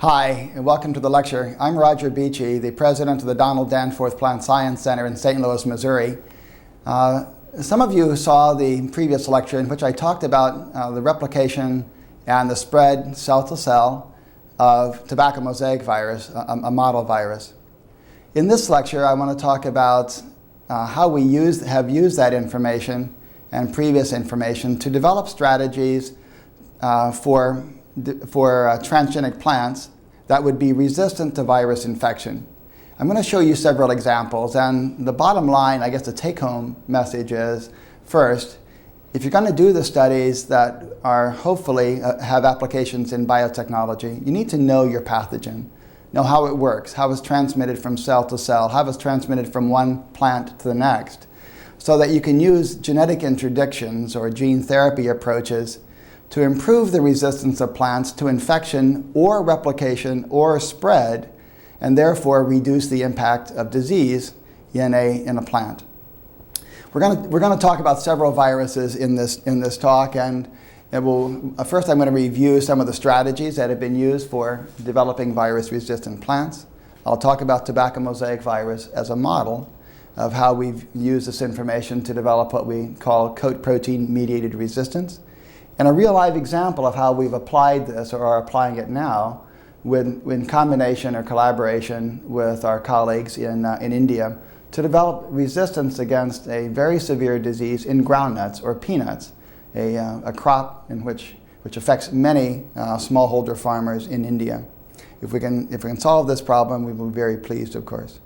Hi, and welcome to the lecture. I'm Roger Beachy, the president of the Donald Danforth Plant Science Center in St. Louis, Missouri. Some of you saw the previous lecture in which I talked about the replication and the spread cell to cell of tobacco mosaic virus, a model virus. In this lecture, I want to talk about how we have used that information and previous information to develop strategies for transgenic plants that would be resistant to virus infection. I'm going to show you several examples, and the bottom line, I guess the take-home message is, first, if you're going to do the studies that are hopefully have applications in biotechnology, you need to know your pathogen, know how it works, how it's transmitted from cell to cell, how it's transmitted from one plant to the next, so that you can use genetic interdictions or gene therapy approaches to improve the resistance of plants to infection or replication or spread, and therefore reduce the impact of disease in a plant. We're going to talk about several viruses in this talk, and first I'm going to review some of the strategies that have been used for developing virus-resistant plants. I'll talk about tobacco mosaic virus as a model of how we've used this information to develop what we call coat protein mediated resistance, and a real live example of how we've applied this or are applying it now in combination or collaboration with our colleagues in India to develop resistance against a very severe disease in groundnuts or peanuts, a crop which affects many smallholder farmers in India. If we can solve this problem, we will be very pleased, of course.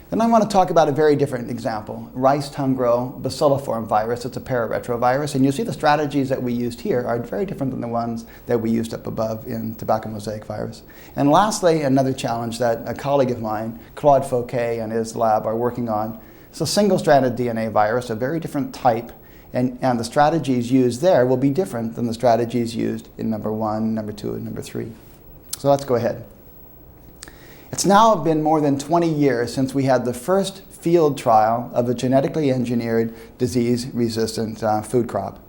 Then I want to talk about a very different example, rice tungro bacilliform virus. It's a pararetrovirus, and you'll see the strategies that we used here are very different than the ones that we used up above in tobacco mosaic virus. And lastly, another challenge that a colleague of mine, Claude Fouquet and his lab are working on. It's a single-stranded DNA virus, a very different type, and the strategies used there will be different than the strategies used in number 1, number 2, and number 3. So let's go ahead. It's now been more than 20 years since we had the first field trial of a genetically engineered disease-resistant food crop.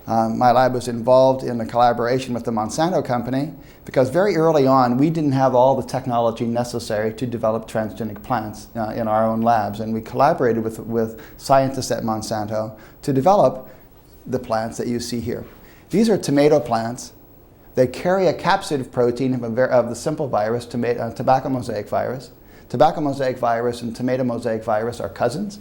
My lab was involved in a collaboration with the Monsanto company because very early on we didn't have all the technology necessary to develop transgenic plants in our own labs, and we collaborated with scientists at Monsanto to develop the plants that you see here. These are tomato plants. They carry a capsid protein of the simple virus, tobacco mosaic virus. Tobacco mosaic virus and tomato mosaic virus are cousins.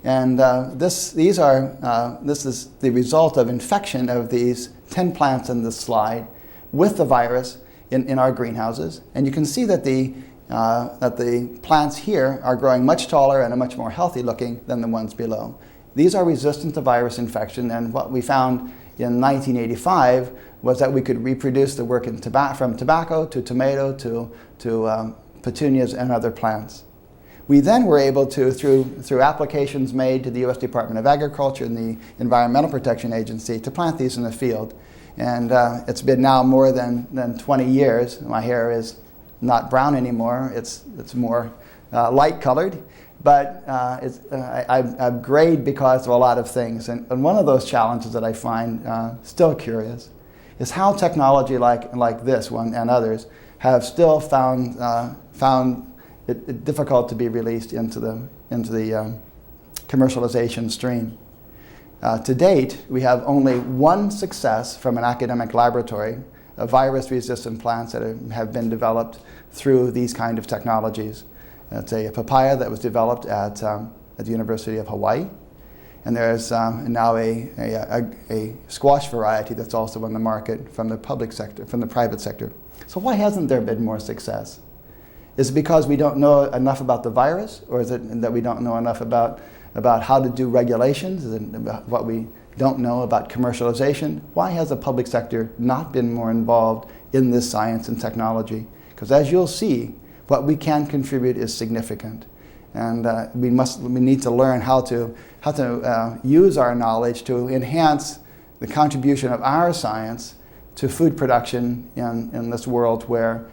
And this is the result of infection of these 10 plants in this slide with the virus in our greenhouses. And you can see that the plants here are growing much taller and are much more healthy looking than the ones below. These are resistant to virus infection, and what we found in 1985 was that we could reproduce the work from tobacco to tomato to petunias and other plants. We then were able to, through applications made to the U.S. Department of Agriculture and the Environmental Protection Agency, to plant these in the field. And it's been now more than 20 years. My hair is not brown anymore. It's more light colored. But I've grayed because of a lot of things. And one of those challenges that I find still curious is how technology like this one and others have still found it difficult to be released into the commercialization stream. To date, we have only one success from an academic laboratory of virus-resistant plants that have been developed through these kind of technologies. It's a papaya that was developed at the University of Hawaii. And there's now a squash variety that's also on the market from the private sector. So why hasn't there been more success? Is it because we don't know enough about the virus, or is it that we don't know enough about how to do regulations? Is it about what we don't know about commercialization? Why has the public sector not been more involved in this science and technology? Because as you'll see, what we can contribute is significant. And we need to learn how to use our knowledge to enhance the contribution of our science to food production in this world where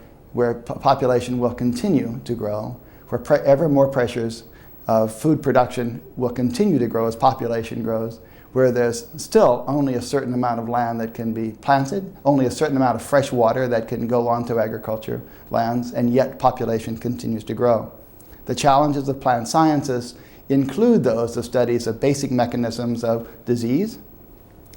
population will continue to grow, where ever more pressures of food production will continue to grow as population grows, where there's still only a certain amount of land that can be planted, only a certain amount of fresh water that can go onto agriculture lands, and yet population continues to grow. The challenges of plant sciences include those of studies of basic mechanisms of disease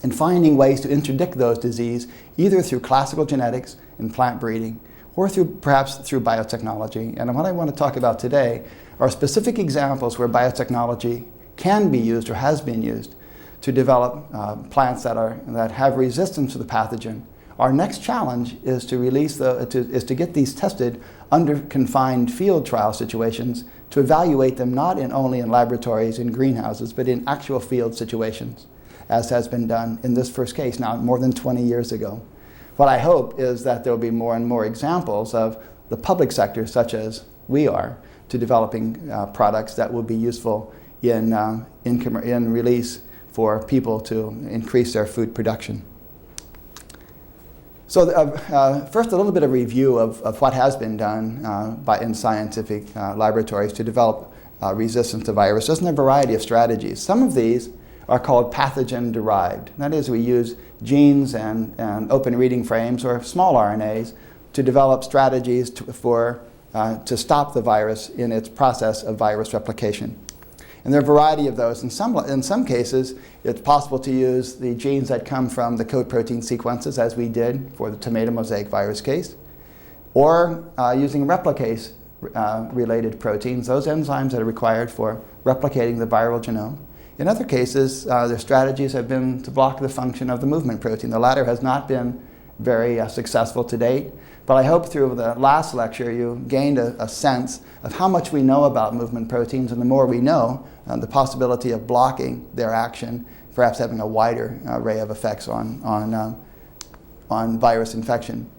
and finding ways to interdict those disease either through classical genetics and plant breeding or perhaps through biotechnology. And what I want to talk about today are specific examples where biotechnology can be used or has been used to develop plants that have resistance to the pathogen. Our next challenge is to get these tested under confined field trial situations to evaluate them not only in laboratories and greenhouses, but in actual field situations, as has been done in this first case now more than 20 years ago. What I hope is that there will be more and more examples of the public sector, such as we are, to developing products that will be useful in release for people to increase their food production. So first, a little bit of review of what has been done in scientific laboratories to develop resistance to viruses, and a variety of strategies. Some of these are called pathogen-derived. That is, we use genes and open reading frames or small RNAs to develop strategies to stop the virus in its process of virus replication. And there are a variety of those. In some cases, it's possible to use the genes that come from the coat protein sequences, as we did for the tomato mosaic virus case, or using replicase-related proteins, those enzymes that are required for replicating the viral genome. In other cases, their strategies have been to block the function of the movement protein. The latter has not been very successful to date, but I hope through the last lecture you gained a sense of how much we know about movement proteins, and the more we know, the possibility of blocking their action, perhaps having a wider array of effects on virus infection.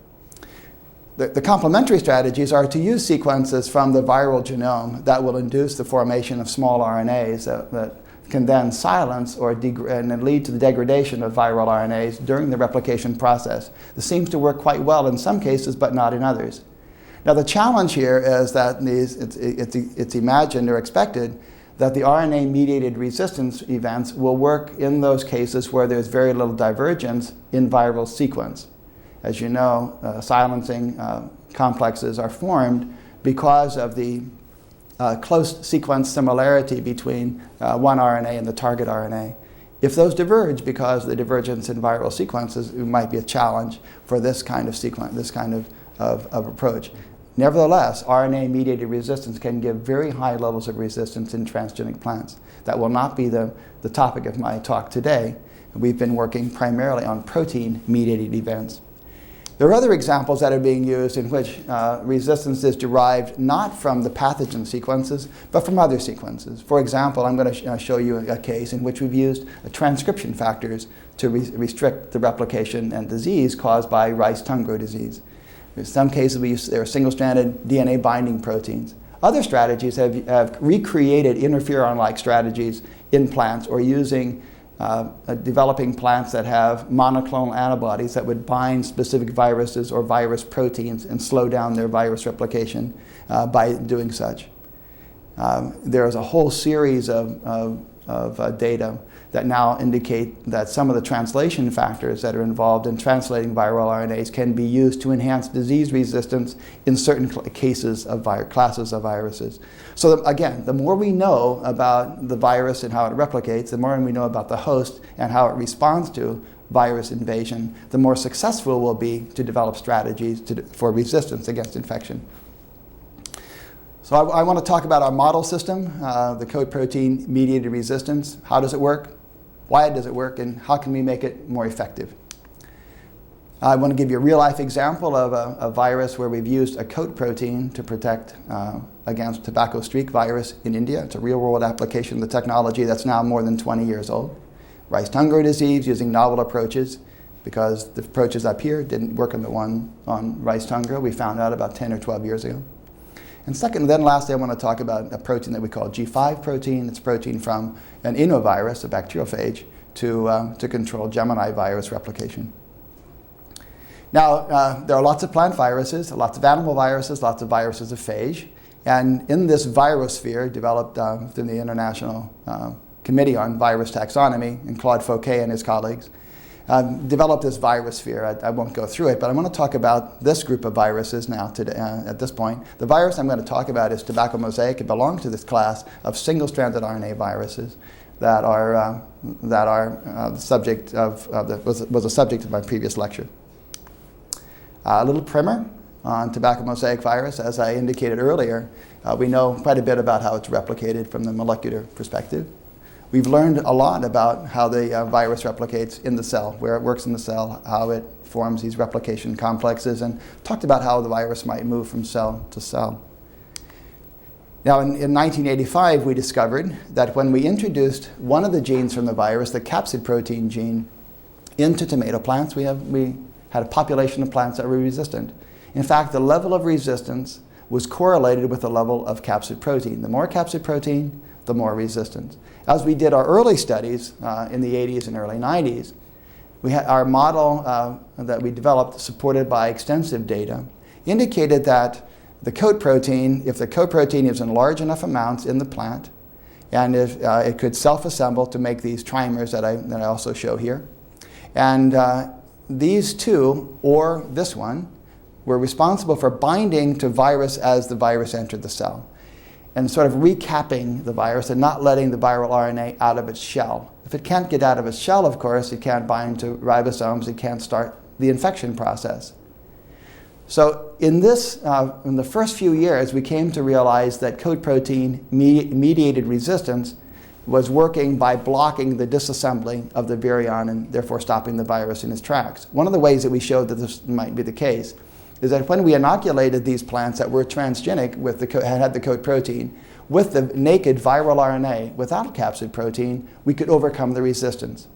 The complementary strategies are to use sequences from the viral genome that will induce the formation of small RNAs that can then silence and lead to the degradation of viral RNAs during the replication process. This seems to work quite well in some cases, but not in others. Now, the challenge here is that it's imagined or expected that the RNA-mediated resistance events will work in those cases where there's very little divergence in viral sequence. As you know, silencing complexes are formed because of the close sequence similarity between one RNA and the target RNA. If those diverge because of the divergence in viral sequences, it might be a challenge for this kind of sequence, this kind of approach. Nevertheless, RNA-mediated resistance can give very high levels of resistance in transgenic plants. That will not be the topic of my talk today. We've been working primarily on protein-mediated events. There are other examples that are being used in which resistance is derived not from the pathogen sequences, but from other sequences. For example, I'm going to show you a case in which we've used transcription factors to restrict the replication and disease caused by rice Tungro disease. In some cases, there are single-stranded DNA binding proteins. Other strategies have recreated interferon-like strategies in plants, or using developing plants that have monoclonal antibodies that would bind specific viruses or virus proteins and slow down their virus replication by doing such. There is a whole series of data that now indicate that some of the translation factors that are involved in translating viral RNAs can be used to enhance disease resistance in certain cases of classes of viruses. So again, the more we know about the virus and how it replicates, the more we know about the host and how it responds to virus invasion, the more successful we'll be to develop strategies for resistance against infection. So I want to talk about our model system, the coat protein mediated resistance. How does it work? Why does it work? And how can we make it more effective? I want to give you a real-life example of a virus where we've used a coat protein to protect against tobacco streak virus in India. It's a real-world application of the technology that's now more than 20 years old. Rice Tungro disease using novel approaches, because the approaches up here didn't work on the one on rice Tungro. We found out about 10 or 12 years ago. And lastly, I want to talk about a protein that we call G5 protein. It's a protein from an innovirus, a bacteriophage, to control Geminivirus replication. Now, there are lots of plant viruses, lots of animal viruses, lots of viruses of phage. And in this virosphere developed through the international Committee on Virus Taxonomy, and Claude Fouquet and his colleagues, developed this virus sphere. I won't go through it, but I want to talk about this group of viruses now today, at this point. The virus I'm going to talk about is tobacco mosaic. It belongs to this class of single-stranded RNA viruses that are the subject of was the subject of my previous lecture. A little primer on tobacco mosaic virus. As I indicated earlier, we know quite a bit about how it's replicated from the molecular perspective. We've learned a lot about how the virus replicates in the cell, where it works in the cell, how it forms these replication complexes, and talked about how the virus might move from cell to cell. Now, in 1985, we discovered that when we introduced one of the genes from the virus, the capsid protein gene, into tomato plants, we had a population of plants that were resistant. In fact, the level of resistance was correlated with the level of capsid protein. The more capsid protein, the more resistance. As we did our early studies in the 80s and early 90s, we had our model that we developed, supported by extensive data, indicated that the coat protein, if the coat protein is in large enough amounts in the plant, and if it could self-assemble to make these trimers that I also show here, and these two, or this one, were responsible for binding to virus as the virus entered the cell, and sort of recapping the virus and not letting the viral RNA out of its shell. If it can't get out of its shell, of course, it can't bind to ribosomes, it can't start the infection process. So in the first few years, we came to realize that coat protein mediated resistance was working by blocking the disassembly of the virion and therefore stopping the virus in its tracks. One of the ways that we showed that this might be the case is that when we inoculated these plants that were transgenic had the coat protein, with the naked viral RNA without capsid protein, we could overcome the resistance.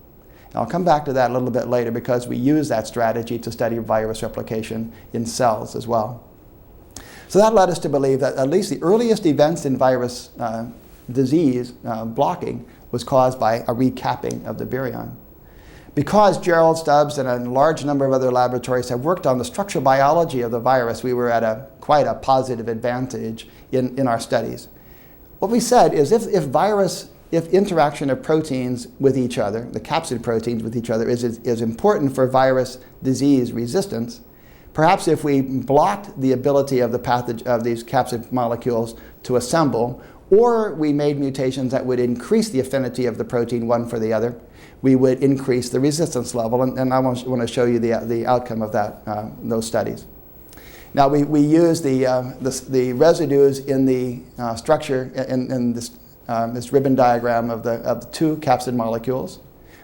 And I'll come back to that a little bit later because we use that strategy to study virus replication in cells as well. So that led us to believe that at least the earliest events in virus disease blocking was caused by a recapping of the virion. Because Gerald Stubbs and a large number of other laboratories have worked on the structural biology of the virus, we were at quite a positive advantage in our studies. What we said is if interaction of proteins with each other, the capsid proteins with each other, is important for virus disease resistance, perhaps if we blocked the ability of these capsid molecules to assemble, or we made mutations that would increase the affinity of the protein one for the other, we would increase the resistance level, and I want to show you the outcome of those studies. Now we use the residues in the structure in this ribbon diagram of the two capsid molecules.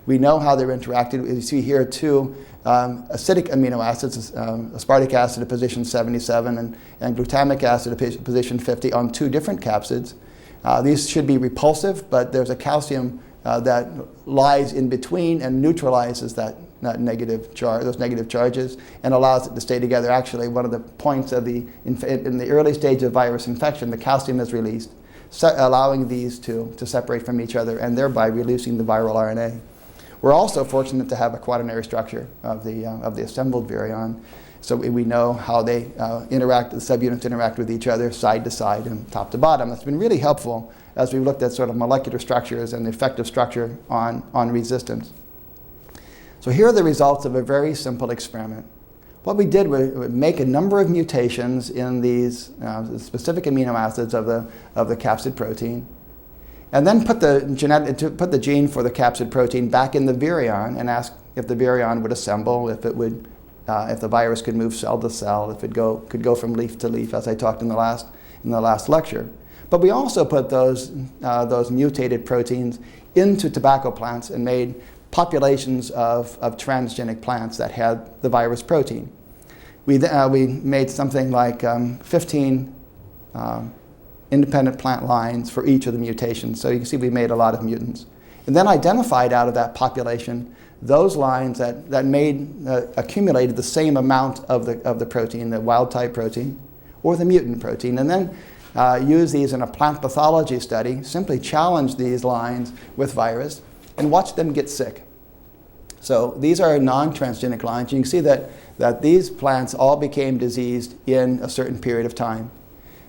We know how they're interacted. You see here two acidic amino acids, aspartic acid at position 77 and glutamic acid at position 50 on two different capsids. These should be repulsive, but there's a calcium that lies in between and neutralizes those negative charges and allows it to stay together. Actually, one of the points of in the early stage of virus infection, the calcium is released, allowing these two to separate from each other and thereby releasing the viral RNA. We're also fortunate to have a quaternary structure of the assembled virion, so we know how they interact, the subunits interact with each other side to side and top to bottom. That's been really helpful as we've looked at sort of molecular structures and the effective structure on resistance. So here are the results of a very simple experiment. What we did was make a number of mutations in these specific amino acids of the capsid protein, and then put the gene for the capsid protein back in the virion and ask if the virion would assemble, if the virus could move cell to cell, if it could go from leaf to leaf, as I talked in the last lecture. But we also put those mutated proteins into tobacco plants and made populations of transgenic plants that had the virus protein. We made something like 15 independent plant lines for each of the mutations. So you can see we made a lot of mutants. And then identified out of that population those lines that accumulated the same amount of the protein, the wild type protein, or the mutant protein. And then use these in a plant pathology study, simply challenge these lines with virus and watch them get sick. So these are non-transgenic lines. You can see that these plants all became diseased in a certain period of time.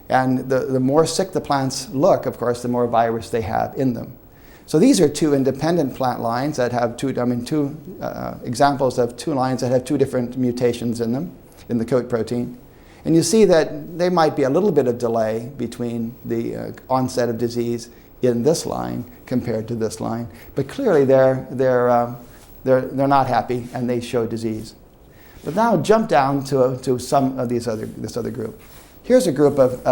And the more sick the plants look, of course, the more virus they have in them. So these are two independent plant lines that have two examples of two lines that have two different mutations in them, in the coat protein. And you see that there might be a little bit of delay between the onset of disease in this line compared to this line. But clearly they're not happy and they show disease. But now jump down to some of this other group. Here's a group of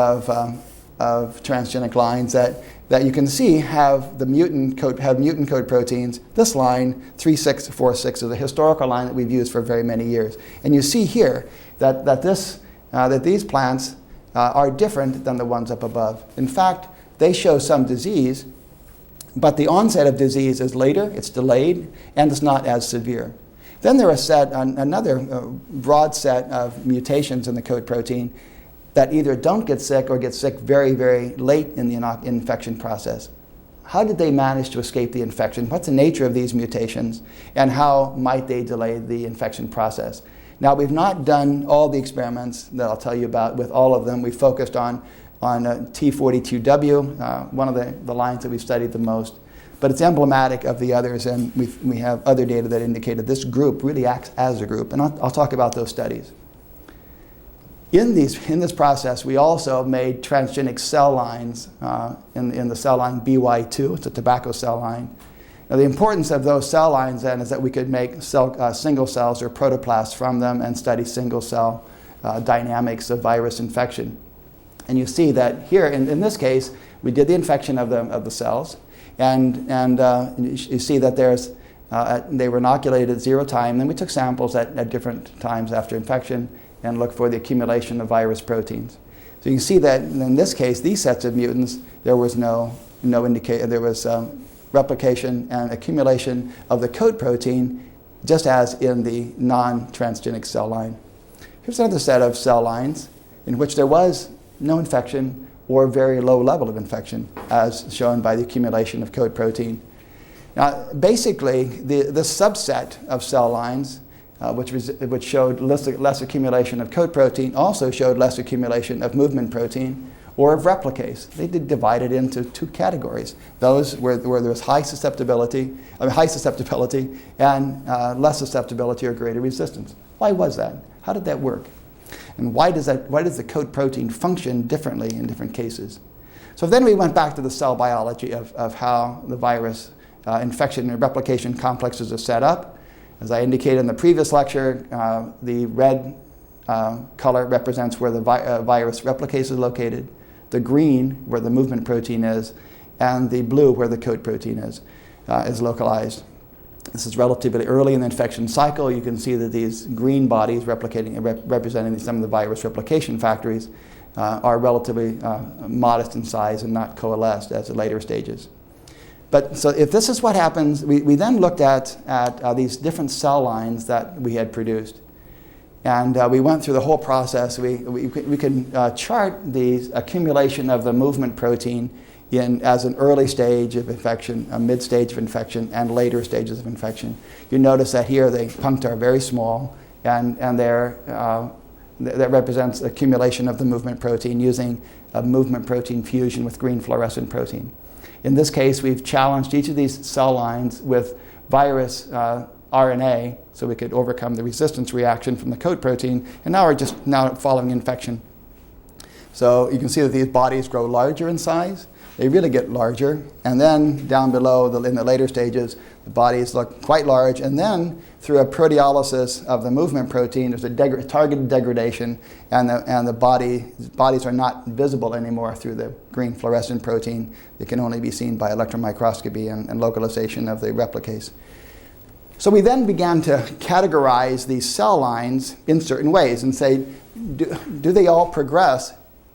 transgenic lines that you can see have mutant coat proteins. This line, 3646, is a historical line that we've used for very many years. And you see here that these plants are different than the ones up above. In fact, they show some disease, but the onset of disease is later, it's delayed, and it's not as severe. Then there are another broad set of mutations in the coat protein that either don't get sick or get sick very, very late in the infection process. How did they manage to escape the infection? What's the nature of these mutations, and how might they delay the infection process? Now, we've not done all the experiments that I'll tell you about with all of them. We focused on T42W, one of the lines that we've studied the most. But it's emblematic of the others, and we have other data that indicated this group really acts as a group, and I'll talk about those studies. In this process, we also made transgenic cell lines in the cell line BY2. It's a tobacco cell line. Now, the importance of those cell lines then is that we could make single cells or protoplasts from them and study single cell dynamics of virus infection. And you see that here, in this case, we did the infection of the cells, and you see that they were inoculated at 0 time. Then we took samples at different times after infection and looked for the accumulation of virus proteins. So you can see that in this case, these sets of mutants, there was no indicator. There was replication and accumulation of the coat protein, just as in the non-transgenic cell line. Here's another set of cell lines in which there was no infection or very low level of infection, as shown by the accumulation of coat protein. Now, basically, the subset of cell lines, which showed less accumulation of coat protein, also showed less accumulation of movement protein or of replicase. They did divide it into two categories: those where there was high susceptibility and less susceptibility or greater resistance. Why was that? How did that work? And why does the coat protein function differently in different cases? So then we went back to the cell biology of how the virus infection and replication complexes are set up. As I indicated in the previous lecture, the red color represents where the virus replicase is located, the green where the movement protein is, and the blue where the coat protein is localized. This is relatively early in the infection cycle. You can see that these green bodies representing some of the virus replication factories are relatively modest in size and not coalesced as the later stages. But so if this is what happens, we then looked at these different cell lines that we had produced. And we went through the whole process. We can chart the accumulation of the movement protein as an early stage of infection, a mid stage of infection, and later stages of infection. You notice that here the puncta are very small, and that represents accumulation of the movement protein using a movement protein fusion with green fluorescent protein. In this case, we've challenged each of these cell lines with virus RNA, so we could overcome the resistance reaction from the coat protein, and now we're just following infection. So you can see that these bodies grow larger in size. They really get larger, and then down below, in the later stages, the bodies look quite large, and then through a proteolysis of the movement protein, there's a targeted degradation, and the bodies are not visible anymore through the green fluorescent protein. They can only be seen by electron microscopy and localization of the replicase. So we then began to categorize these cell lines in certain ways and say, do they all progress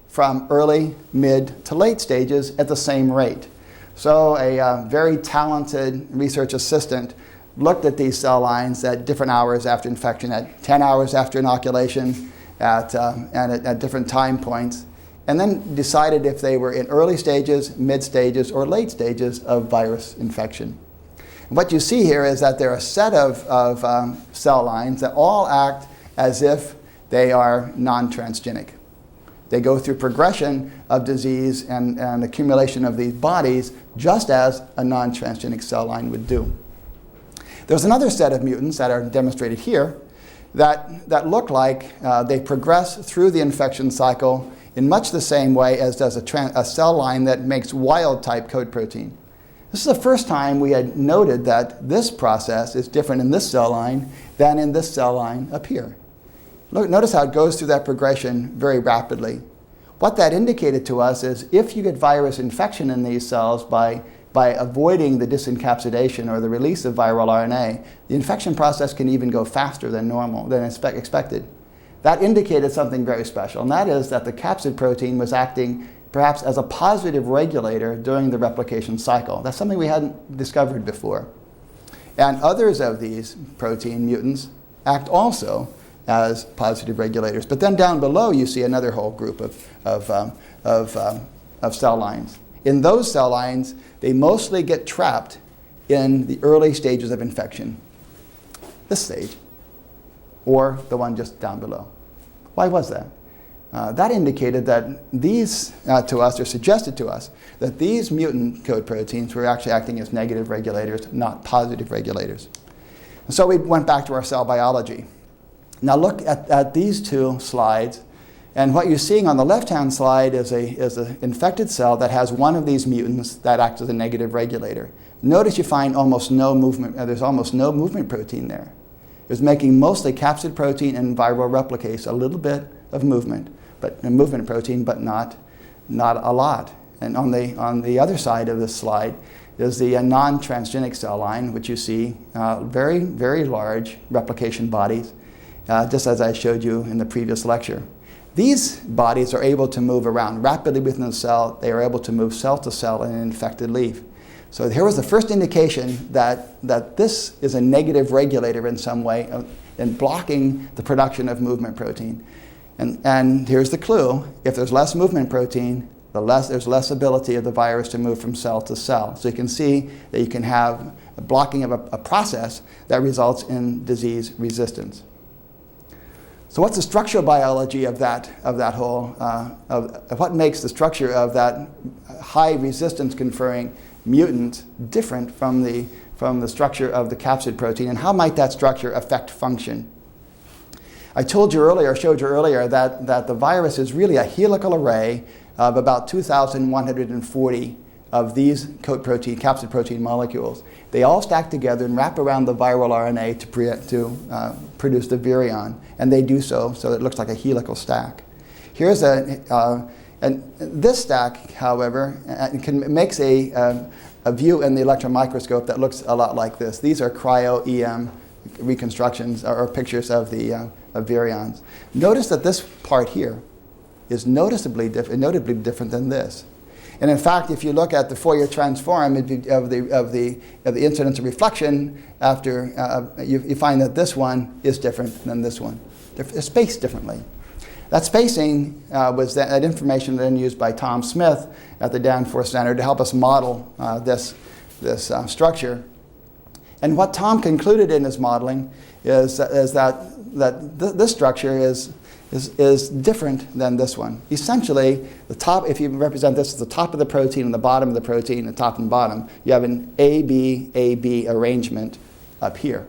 from early, mid, to late stages at the same rate? So a very talented research assistant looked at these cell lines at different hours after infection, at 10 hours after inoculation, and at different time points, and then decided if they were in early stages, mid stages, or late stages of virus infection. And what you see here is that there are a set of cell lines that all act as if they are non-transgenic. They go through progression of disease and accumulation of these bodies just as a non-transgenic cell line would do. There's another set of mutants that are demonstrated here that look like they progress through the infection cycle in much the same way as does a cell line that makes wild-type coat protein. This is the first time we had noted that this process is different in this cell line than in this cell line up here. Look, notice how it goes through that progression very rapidly. What that indicated to us is if you get virus infection in these cells by avoiding the disencapsulation or the release of viral RNA, the infection process can even go faster than normal, than expected. That indicated something very special, and that is that the capsid protein was acting perhaps as a positive regulator during the replication cycle. That's something we hadn't discovered before. And others of these protein mutants act also as positive regulators. But then down below you see another whole group of cell lines. In those cell lines, they mostly get trapped in the early stages of infection. This stage, or the one just down below. Why was that? That indicated that these, to us, or suggested to us, that these mutant coat proteins were actually acting as negative regulators, not positive regulators. And so we went back to our cell biology. Now look at these two slides, and what you're seeing on the left-hand slide is an infected cell that has one of these mutants that acts as a negative regulator. Notice you find almost no movement, there's almost no movement protein there. It was making mostly capsid protein and viral replicase, a little bit of movement, but a movement protein, but not a lot. And on the other side of this slide is the non-transgenic cell line, which you see very, very large replication bodies, just as I showed you in the previous lecture. These bodies are able to move around rapidly within the cell. They are able to move cell to cell in an infected leaf. So here was the first indication that this is a negative regulator in some way in blocking the production of movement protein. And here's the clue. If there's less movement protein, there's less ability of the virus to move from cell to cell. So you can see that you can have a blocking of a process that results in disease resistance. So what's the structural biology of that whole, what makes the structure of that high resistance conferring mutant different from the structure of the capsid protein, and how might that structure affect function? I showed you earlier that the virus is really a helical array of about 2,140 of these capsid protein molecules. They all stack together and wrap around the viral RNA to produce the virion, and they do so that it looks like a helical stack. Here's and this stack, however, makes a view in the electron microscope that looks a lot like this. These are cryo-EM reconstructions or pictures of the of virions. Notice that this part here is notably different than this. And in fact, if you look at the Fourier transform of the incidence of reflection, after you find that this one is different than this one. They're spaced differently. That spacing was that information then used by Tom Smith at the Danforth Center to help us model this structure. And what Tom concluded in his modeling is that this structure is different than this one. Essentially, the top, if you represent this as the top of the protein and the bottom of the protein, the top and bottom, you have an AB arrangement up here.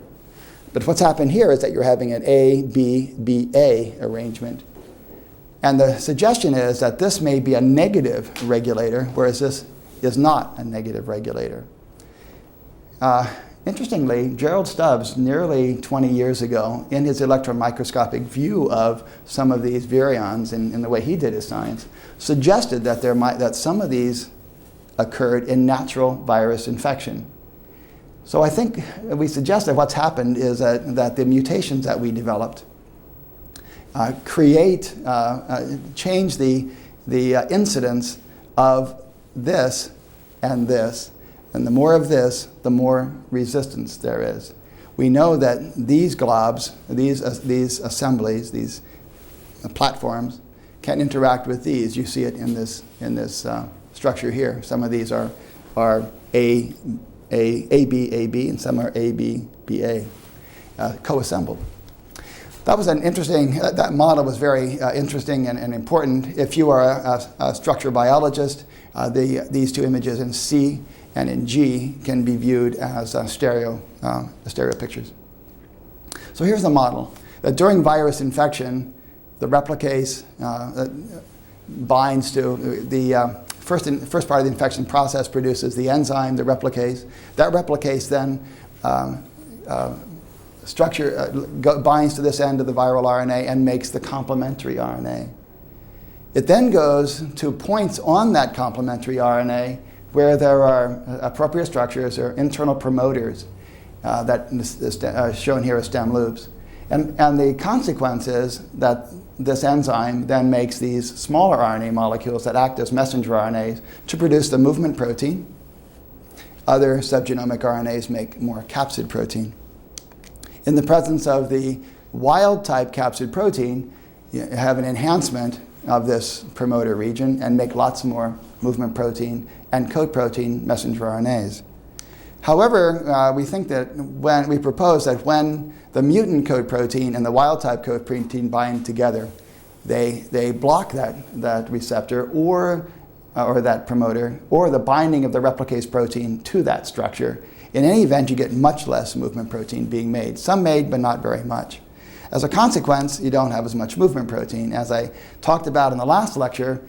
But what's happened here is that you're having an ABBA arrangement. And the suggestion is that this may be a negative regulator, whereas this is not a negative regulator. Interestingly, Gerald Stubbs, nearly 20 years ago, in his electron microscopic view of some of these virions in the way he did his science, suggested that some of these occurred in natural virus infection. So I think we suggest that what's happened is that the mutations that we developed change the incidence of this and this. And the more of this, the more resistance there is. We know that these globs, these assemblies, these platforms, can interact with these. You see it in this structure here. Some of these are AB, and some are ABBA, co-assembled. That was an interesting, that model was very interesting and important. If you are a structure biologist, these two images in C and in G can be viewed as stereo pictures. So here's the model. That during virus infection, the replicase binds to the first part of the infection process, produces the enzyme, the replicase. That replicase then binds to this end of the viral RNA and makes the complementary RNA. It then goes to points on that complementary RNA where there are appropriate structures or internal promoters that are shown here as stem loops. And the consequence is that this enzyme then makes these smaller RNA molecules that act as messenger RNAs to produce the movement protein. Other subgenomic RNAs make more capsid protein. In the presence of the wild-type capsid protein, you have an enhancement of this promoter region and make lots more movement protein and coat protein messenger RNAs. However, we think that we propose that when the mutant coat protein and the wild-type coat protein bind together, they block that receptor or that promoter or the binding of the replicase protein to that structure. In any event, you get much less movement protein being made. Some made, but not very much. As a consequence, you don't have as much movement protein. As I talked about in the last lecture,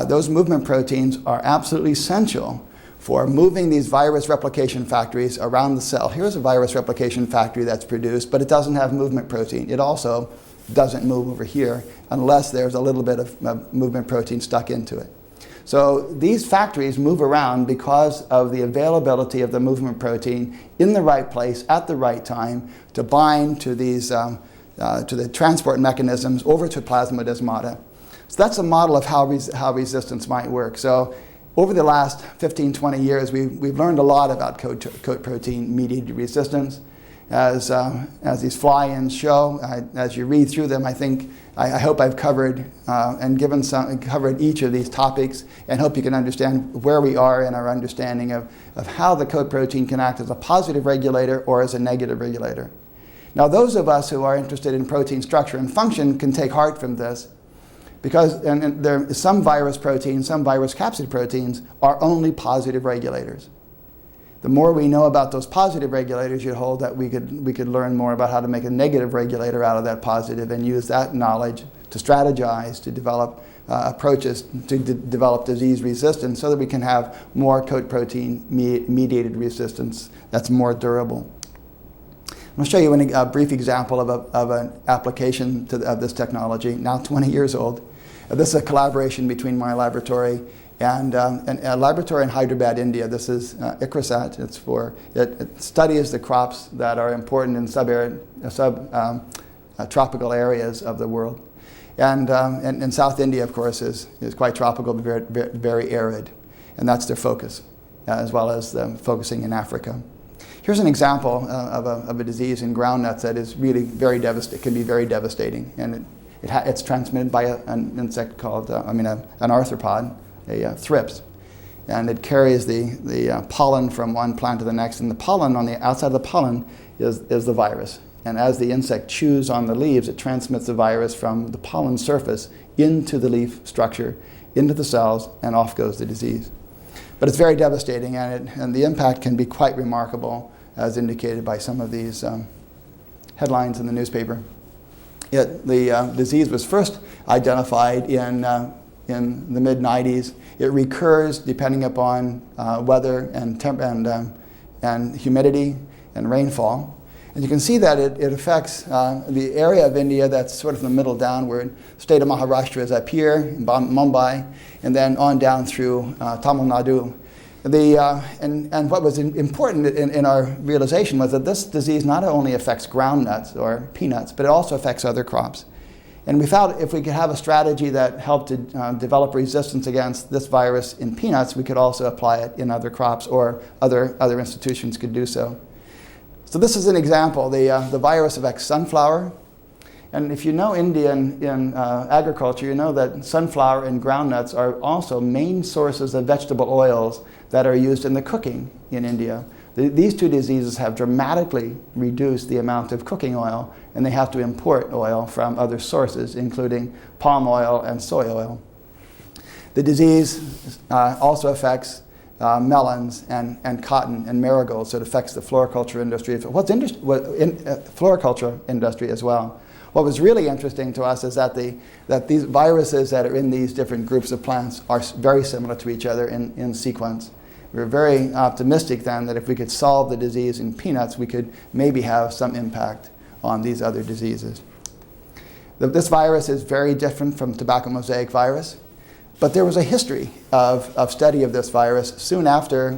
those movement proteins are absolutely essential for moving these virus replication factories around the cell. Here's a virus replication factory that's produced, but it doesn't have movement protein. It also doesn't move over here unless there's a little bit of movement protein stuck into it. So these factories move around because of the availability of the movement protein in the right place at the right time to bind to these to the transport mechanisms over to plasmodesmata. So that's a model of how resistance might work. So over the last 15, 20 years, we've learned a lot about coat protein mediated resistance. As these fly-ins show, as you read through them, I hope I've covered covered each of these topics and hope you can understand where we are in our understanding of how the coat protein can act as a positive regulator or as a negative regulator. Now, those of us who are interested in protein structure and function can take heart from this because some virus proteins, some virus capsid proteins are only positive regulators. The more we know about those positive regulators, you'd hold that we could learn more about how to make a negative regulator out of that positive and use that knowledge to strategize, to develop approaches to develop disease resistance so that we can have more coat protein mediated resistance that's more durable. I'm going to show you a brief example of an application of this technology, now 20 years old. This is a collaboration between my laboratory and a laboratory in Hyderabad, India. This is ICRISAT. It studies the crops that are important in tropical areas of the world. And South India, of course, is quite tropical, but very, very arid. And that's their focus, as well as focusing in Africa. Here's an example of a disease in groundnuts that is really very devastating, can be very devastating. And it's transmitted by an insect called, an arthropod, a thrips. And it carries the pollen from one plant to the next. And the pollen, on the outside of the pollen, is the virus. And as the insect chews on the leaves, it transmits the virus from the pollen surface into the leaf structure, into the cells, and off goes the disease. But it's very devastating, and the impact can be quite remarkable, as indicated by some of these headlines in the newspaper. The disease was first identified in the mid-90s. It recurs depending upon weather and humidity and rainfall. And you can see that it affects the area of India that's sort of from the middle downward. The state of Maharashtra is up here, in Mumbai, and then on down through Tamil Nadu. And what was important in our realization was that this disease not only affects groundnuts or peanuts, but it also affects other crops. And we found if we could have a strategy that helped to develop resistance against this virus in peanuts, we could also apply it in other crops, or other institutions could do so. So this is an example. The virus affects sunflower. And if you know India in agriculture, you know that sunflower and groundnuts are also main sources of vegetable oils that are used in the cooking in India. These two diseases have dramatically reduced the amount of cooking oil, and they have to import oil from other sources, including palm oil and soy oil. The disease also affects melons and cotton and marigolds, so it affects the floriculture industry. Floriculture industry as well. What was really interesting to us is that these viruses that are in these different groups of plants are very similar to each other in sequence. We were very optimistic then that if we could solve the disease in peanuts, we could maybe have some impact on these other diseases. This virus is very different from tobacco mosaic virus, but there was a history of study of this virus soon after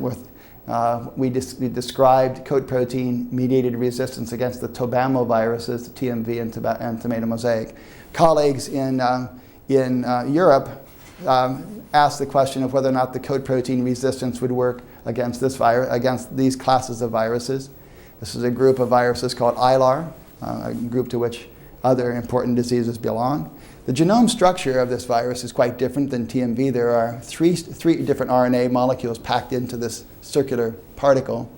we described coat protein mediated resistance against the tobamo viruses, the TMV and tomato mosaic. Colleagues in Europe asked the question of whether or not the coat protein resistance would work against this virus, against these classes of viruses. This is a group of viruses called ILAR, a group to which other important diseases belong. The genome structure of this virus is quite different than TMV. There are three different RNA molecules packed into this circular particle.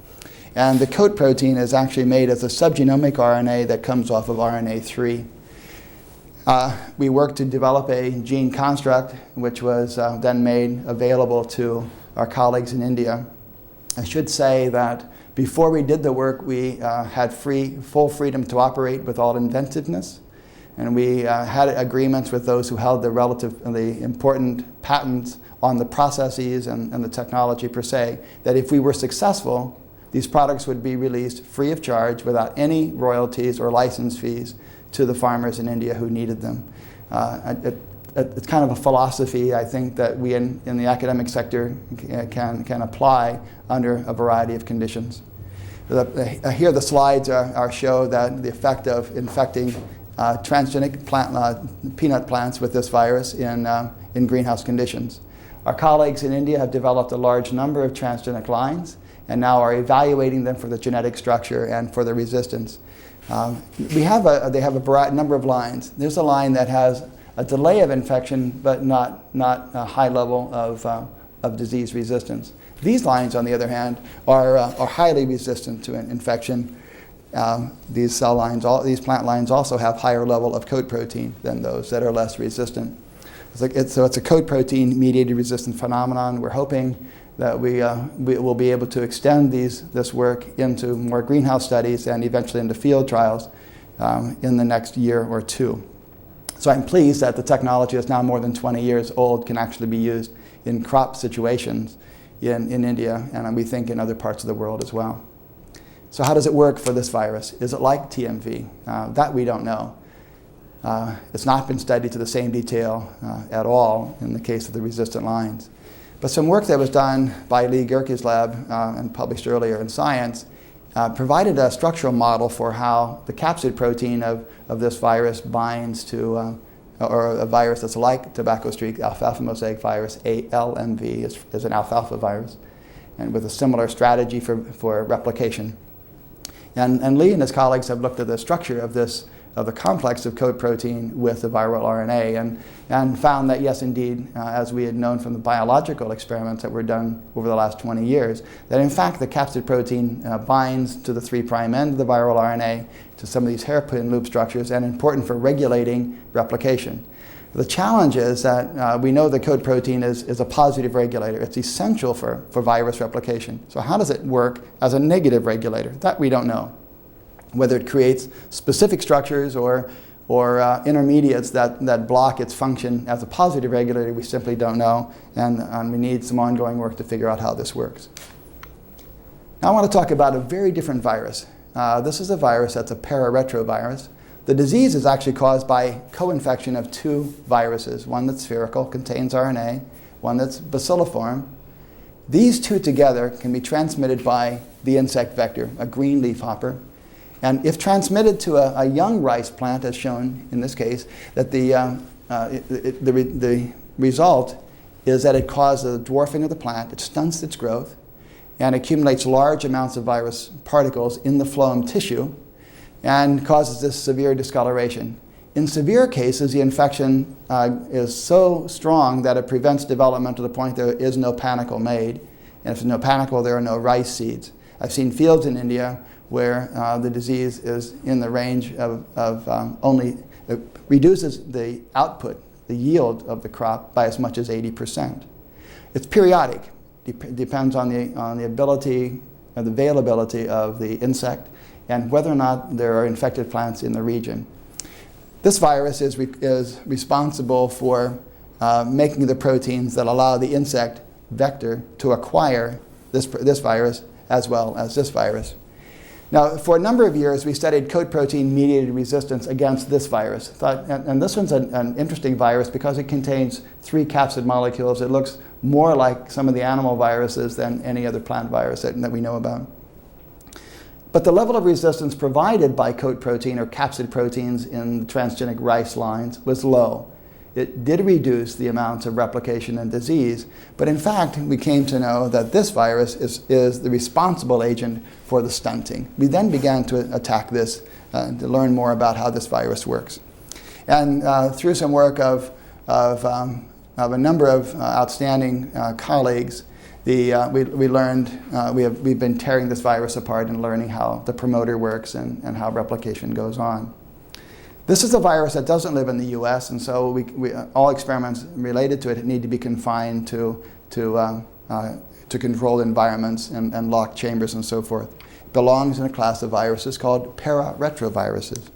And the coat protein is actually made as a subgenomic RNA that comes off of RNA3. We worked to develop a gene construct, which was then made available to our colleagues in India. I should say that before we did the work, we had full freedom to operate with all inventiveness. And we had agreements with those who held the important patents on the processes and the technology per se, that if we were successful, these products would be released free of charge without any royalties or license fees to the farmers in India who needed them. It's kind of a philosophy, I think, that we in the academic sector can apply under a variety of conditions. Here the slides show that the effect of infecting transgenic peanut plants with this virus in greenhouse conditions. Our colleagues in India have developed a large number of transgenic lines and now are evaluating them for the genetic structure and for the resistance. They have a number of lines. There's a line that has a delay of infection but not a high level of disease resistance. These lines, on the other hand, are highly resistant to an infection. These plant lines also have higher level of coat protein than those that are less resistant. So it's a coat protein mediated resistant phenomenon. We're hoping that we will be able to extend this work into more greenhouse studies and eventually into field trials in the next year or two. So I'm pleased that the technology is now more than 20 years old, can actually be used in crop situations in India, and we think in other parts of the world as well. So how does it work for this virus? Is it like TMV? That we don't know. It's not been studied to the same detail at all in the case of the resistant lines. But some work that was done by Lee Gerke's lab and published earlier in Science provided a structural model for how the capsid protein of this virus binds to, or a virus that's like tobacco streak alfalfa mosaic virus, ALMV is an alfalfa virus, and with a similar strategy for replication. And Lee and his colleagues have looked at the structure of the complex of coat protein with the viral RNA and found that, yes, indeed, as we had known from the biological experiments that were done over the last 20 years, that in fact the capsid protein binds to the 3' end of the viral RNA to some of these hairpin loop structures and important for regulating replication. The challenge is that we know the coat protein is a positive regulator. It's essential for virus replication. So how does it work as a negative regulator? That we don't know. Whether it creates specific structures or intermediates that block its function as a positive regulator, we simply don't know, and we need some ongoing work to figure out how this works. Now I want to talk about a very different virus. This is a virus that's a pararetrovirus. The disease is actually caused by co-infection of two viruses, one that's spherical, contains RNA, one that's bacilliform. These two together can be transmitted by the insect vector, a green leafhopper. And if transmitted to a young rice plant, as shown in this case, that the result is that it causes a dwarfing of the plant, it stunts its growth, and accumulates large amounts of virus particles in the phloem tissue, and causes this severe discoloration. In severe cases, the infection is so strong that it prevents development to the point there is no panicle made. And if there's no panicle, there are no rice seeds. I've seen fields in India where the disease is in the range of only, it reduces the output, the yield of the crop by as much as 80%. It's periodic. Depends on the ability or the availability of the insect and whether or not there are infected plants in the region. This virus is responsible for making the proteins that allow the insect vector to acquire this virus as well as this virus. Now, for a number of years, we studied coat protein mediated resistance against this virus. And this one's an interesting virus because it contains 3 capsid molecules. It looks more like some of the animal viruses than any other plant virus that we know about. But the level of resistance provided by coat protein or capsid proteins in transgenic rice lines was low. It did reduce the amounts of replication and disease, but in fact, we came to know that this virus is the responsible agent for the stunting. We then began to attack this to learn more about how this virus works. And through some work of a number of outstanding colleagues, we learned, we've been tearing this virus apart and learning how the promoter works and how replication goes on. This is a virus that doesn't live in the US, and so all experiments related to it need to be confined to controlled environments and locked chambers and so forth. It belongs in a class of viruses called pararetroviruses.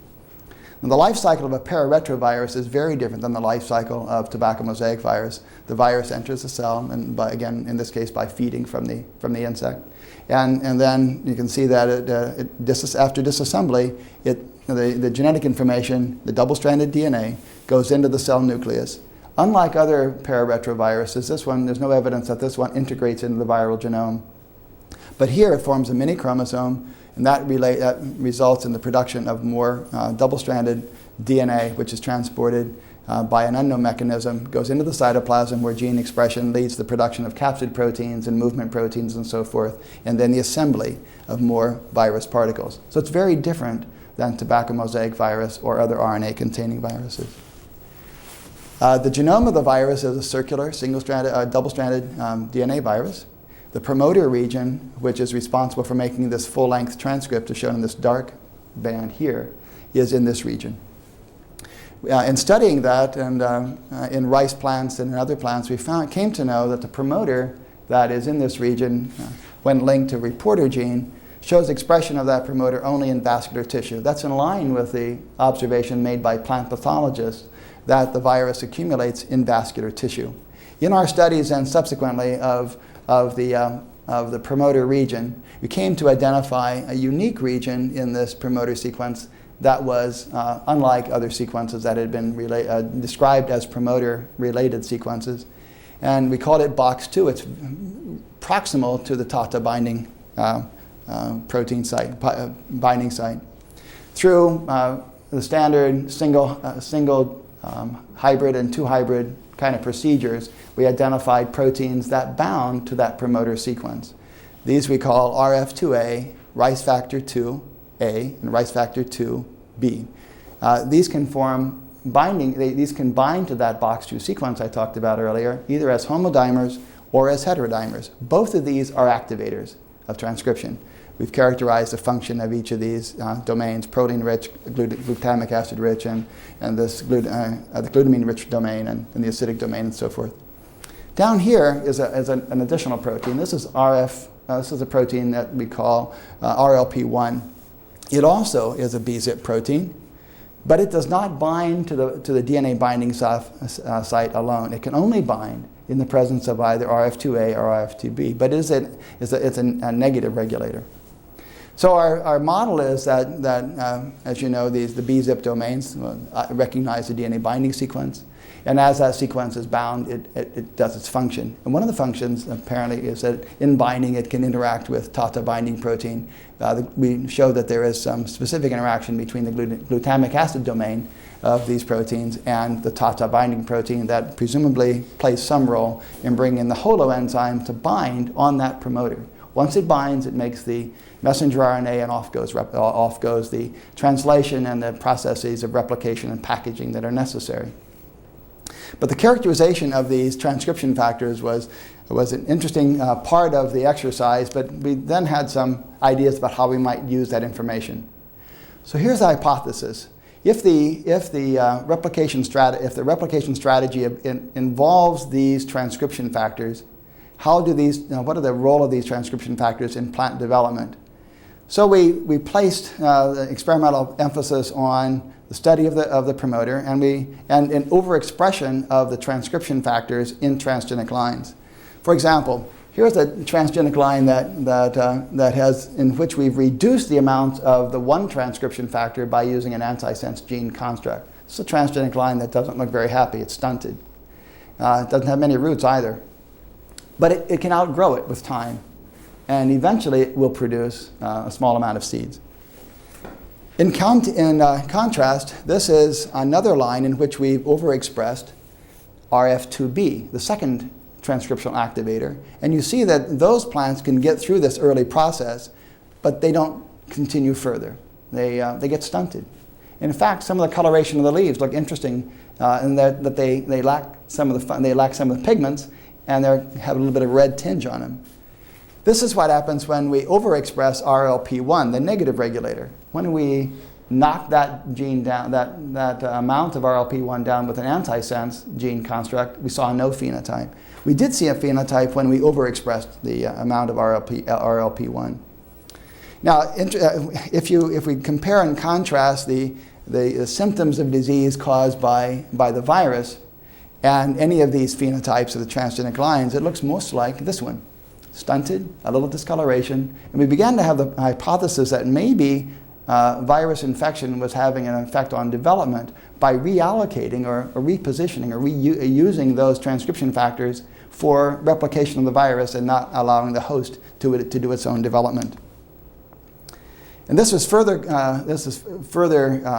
And the life cycle of a pararetrovirus is very different than the life cycle of tobacco mosaic virus. The virus enters the cell, and again, in this case, by feeding from the insect. And then you can see that after disassembly, the genetic information, the double-stranded DNA, goes into the cell nucleus. Unlike other pararetroviruses, this one, there's no evidence that this one integrates into the viral genome. But here it forms a mini chromosome, and that results in the production of more double-stranded DNA, which is transported by an unknown mechanism, goes into the cytoplasm where gene expression leads to the production of capsid proteins and movement proteins and so forth, and then the assembly of more virus particles. So it's very different than tobacco mosaic virus or other RNA-containing viruses. The genome of the virus is a circular, single-stranded, double-stranded DNA virus. The promoter region, which is responsible for making this full-length transcript, is shown in this dark band here, is in this region. In studying that, and in rice plants and in other plants, we came to know that the promoter that is in this region, when linked to reporter gene, shows expression of that promoter only in vascular tissue. That's in line with the observation made by plant pathologists that the virus accumulates in vascular tissue. In our studies and subsequently of the promoter region, we came to identify a unique region in this promoter sequence that was unlike other sequences that had been described as promoter-related sequences. And we called it box 2. It's proximal to the TATA binding protein site, binding site. Through the standard single hybrid and 2 hybrid kind of procedures, we identified proteins that bound to that promoter sequence. These we call RF2A, rice factor 2A, and rice factor 2B. These can form binding, these can bind to that box 2 sequence I talked about earlier, either as homodimers or as heterodimers. Both of these are activators of transcription. We've characterized the function of each of these domains, protein-rich, glutamic acid-rich, and this the glutamine-rich domain and the acidic domain and so forth. Down here is an additional protein. This is this is a protein that we call RLP1. It also is a bZIP protein, but it does not bind to the DNA binding site alone. It can only bind in the presence of either RF2A or RF2B, but it's a negative regulator. So our model is that as you know, the bZIP domains recognize the DNA binding sequence, and as that sequence is bound, it does its function. And one of the functions, apparently, is that in binding, it can interact with TATA binding protein. We show that there is some specific interaction between the glutamic acid domain of these proteins and the TATA binding protein that presumably plays some role in bringing the holoenzyme to bind on that promoter. Once it binds, it makes the messenger RNA, and off goes the translation and the processes of replication and packaging that are necessary. But the characterization of these transcription factors was an interesting part of the exercise, but we then had some ideas about how we might use that information. So here's the hypothesis. If the replication strategy involves these transcription factors, what are the role of these transcription factors in plant development? So we placed the experimental emphasis on the study of the promoter and an overexpression of the transcription factors in transgenic lines. For example, here's a transgenic line in which we've reduced the amount of the one transcription factor by using an antisense gene construct. It's a transgenic line that doesn't look very happy. It's stunted. It doesn't have many roots either. But it can outgrow it with time. And eventually it will produce a small amount of seeds. In contrast, this is another line in which we've overexpressed RF2B, the second transcriptional activator. And you see that those plants can get through this early process, but they don't continue further. They get stunted. In fact, some of the coloration of the leaves look interesting in that they lack some of the pigments, and they have a little bit of red tinge on them. This is what happens when we overexpress RLP1, the negative regulator. When we knock that gene down, that amount of RLP1 down with an antisense gene construct, we saw no phenotype. We did see a phenotype when we overexpressed the amount of RLP1. Now, if we compare and contrast the symptoms of disease caused by the virus and any of these phenotypes of the transgenic lines, it looks most like this one. Stunted, a little discoloration, and we began to have the hypothesis that maybe virus infection was having an effect on development by reallocating or repositioning or reusing those transcription factors for replication of the virus and not allowing the host to do its own development. And this is further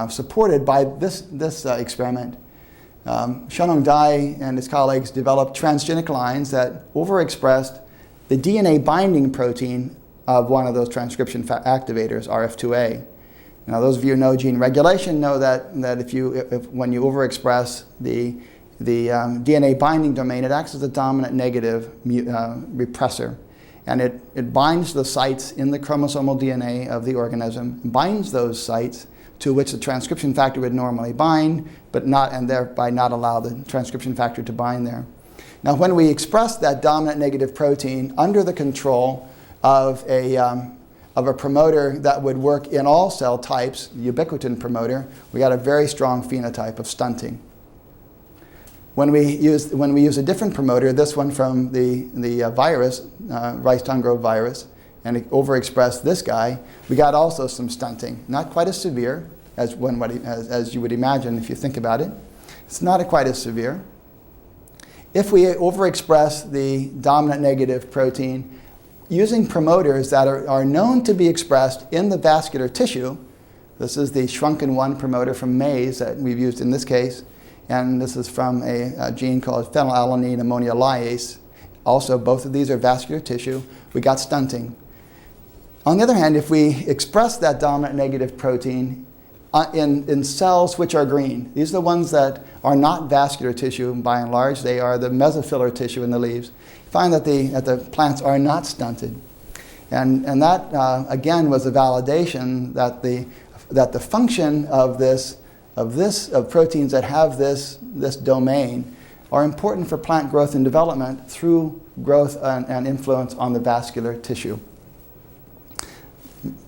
supported by this experiment. Shonong Dai and his colleagues developed transgenic lines that overexpressed the DNA binding protein of one of those transcription activators, RF2A. Now, those of you who know gene regulation know that when you overexpress the DNA binding domain, it acts as a dominant negative repressor. And it binds the sites in the chromosomal DNA of the organism, binds those sites to which the transcription factor would normally bind, and thereby not allow the transcription factor to bind there. Now, when we express that dominant negative protein under the control of a promoter that would work in all cell types, the ubiquitin promoter, we got a very strong phenotype of stunting. When we use a different promoter, this one from the virus, rice Tungro virus, and it overexpressed this guy, we got also some stunting. Not quite as severe as you would imagine if you think about it. It's not quite as severe. If we overexpress the dominant negative protein using promoters that are known to be expressed in the vascular tissue, this is the shrunken 1 promoter from maize that we've used in this case, and this is from a gene called phenylalanine ammonia lyase. Also, both of these are vascular tissue. We got stunting. On the other hand, if we express that dominant negative protein in cells which are green, these are the ones that are not vascular tissue by and large. They are the mesophyller tissue in the leaves. You find that the plants are not stunted. And that, again, was a validation that the function of proteins that have this domain are important for plant growth and development through growth and influence on the vascular tissue.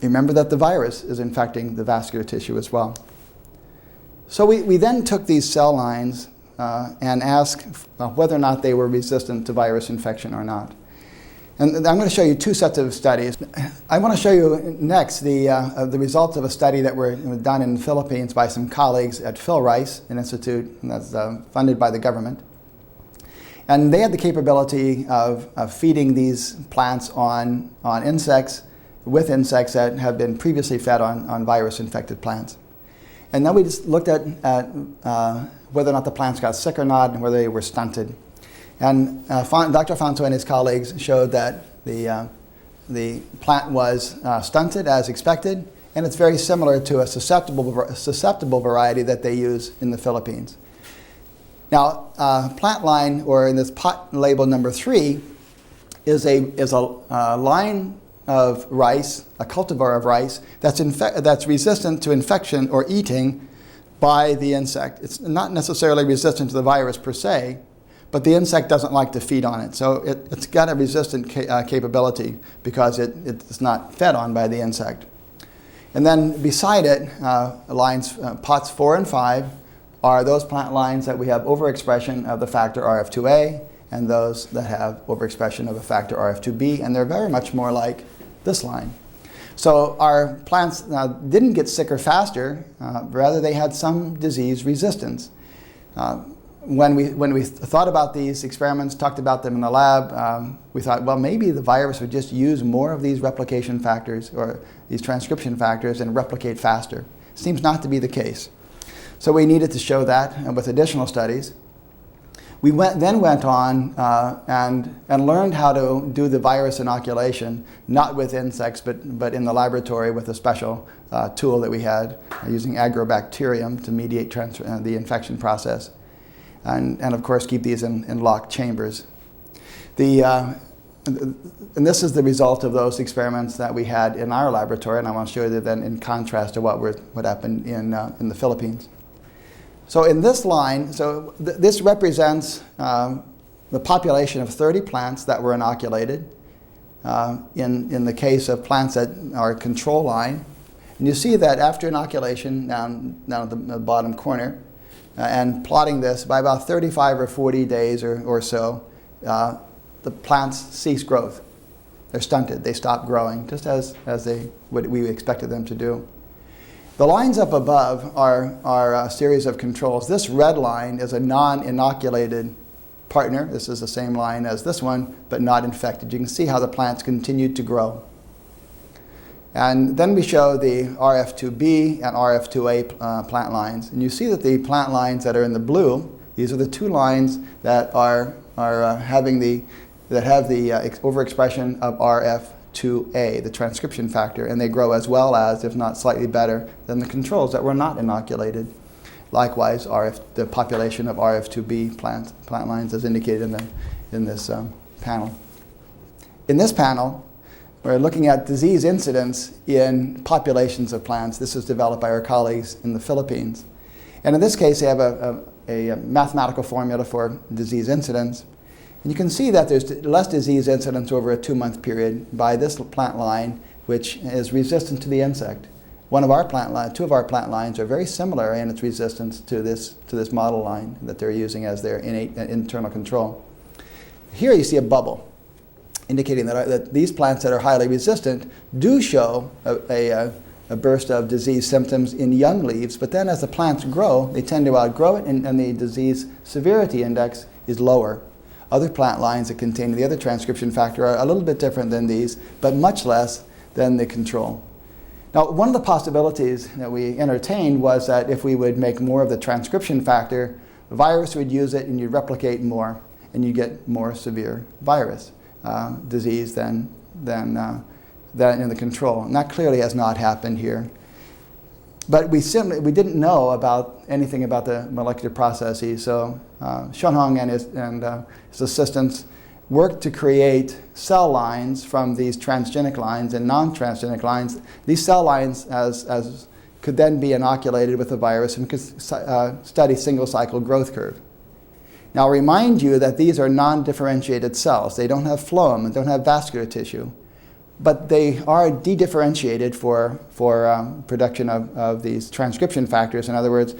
Remember that the virus is infecting the vascular tissue as well. So we then took these cell lines and asked whether or not they were resistant to virus infection or not. And I'm going to show you two sets of studies. I want to show you next the results of a study that were done in the Philippines by some colleagues at PhilRice, an institute that's funded by the government. And they had the capability of feeding these plants on insects, with insects that have been previously fed on virus-infected plants. And then we just looked at whether or not the plants got sick or not and whether they were stunted. And Dr. Fanto and his colleagues showed that the plant was stunted as expected, and it's very similar to a susceptible variety that they use in the Philippines. Now, plant line, or in this pot label number 3, is a line of rice, a cultivar of rice, that's resistant to infection or eating by the insect. It's not necessarily resistant to the virus per se, but the insect doesn't like to feed on it. So it's got a resistant capability because it's not fed on by the insect. And then beside it, pots 4 and 5 are those plant lines that we have overexpression of the factor RF2A and those that have overexpression of a factor RF2B, and they're very much more like this line. So our plants didn't get sicker faster, rather they had some disease resistance. When we thought about these experiments, talked about them in the lab, we thought, well, maybe the virus would just use more of these replication factors or these transcription factors and replicate faster. Seems not to be the case. So we needed to show that with additional studies. We then went on and learned how to do the virus inoculation, not with insects, but in the laboratory with a special tool that we had using agrobacterium to mediate the infection process. And of course keep these in locked chambers. And this is the result of those experiments that we had in our laboratory, and I want to show you then in contrast to what happened in the Philippines. So in this line, this represents the population of 30 plants that were inoculated. In the case of plants that are control line, and you see that after inoculation, down at the bottom corner, and plotting this, by about 35 or 40 days or so, the plants cease growth. They're stunted. They stop growing, just as what we expected them to do. The lines up above are a series of controls. This red line is a non-inoculated partner. This is the same line as this one, but not infected. You can see how the plants continued to grow. And then we show the RF2B and RF2A plant lines. And you see that the plant lines that are in the blue, these are the two lines that have the overexpression of RF2A, the transcription factor, and they grow as well as, if not slightly better, than the controls that were not inoculated. Likewise, the population of RF2B plant lines is indicated in this panel. In this panel, we're looking at disease incidence in populations of plants. This was developed by our colleagues in the Philippines. And in this case, they have a mathematical formula for disease incidence. And you can see that there's less disease incidence over a 2-month period by this plant line, which is resistant to the insect. Two of our plant lines are very similar in its resistance to this model line that they're using as their innate internal control. Here you see a bubble, indicating that these plants that are highly resistant do show a burst of disease symptoms in young leaves, but then as the plants grow, they tend to outgrow it, and the disease severity index is lower. Other plant lines that contain the other transcription factor are a little bit different than these, but much less than the control. Now, one of the possibilities that we entertained was that if we would make more of the transcription factor, the virus would use it and you'd replicate more, and you get more severe virus disease than in the control. And that clearly has not happened here. But we didn't know anything about the molecular processes. So Shunhong and his assistants worked to create cell lines from these transgenic lines and non-transgenic lines. These cell lines could then be inoculated with the virus and could study single-cycle growth curve. Now, I'll remind you that these are non-differentiated cells. They don't have phloem and don't have vascular tissue, but they are dedifferentiated for production of these transcription factors. In other words,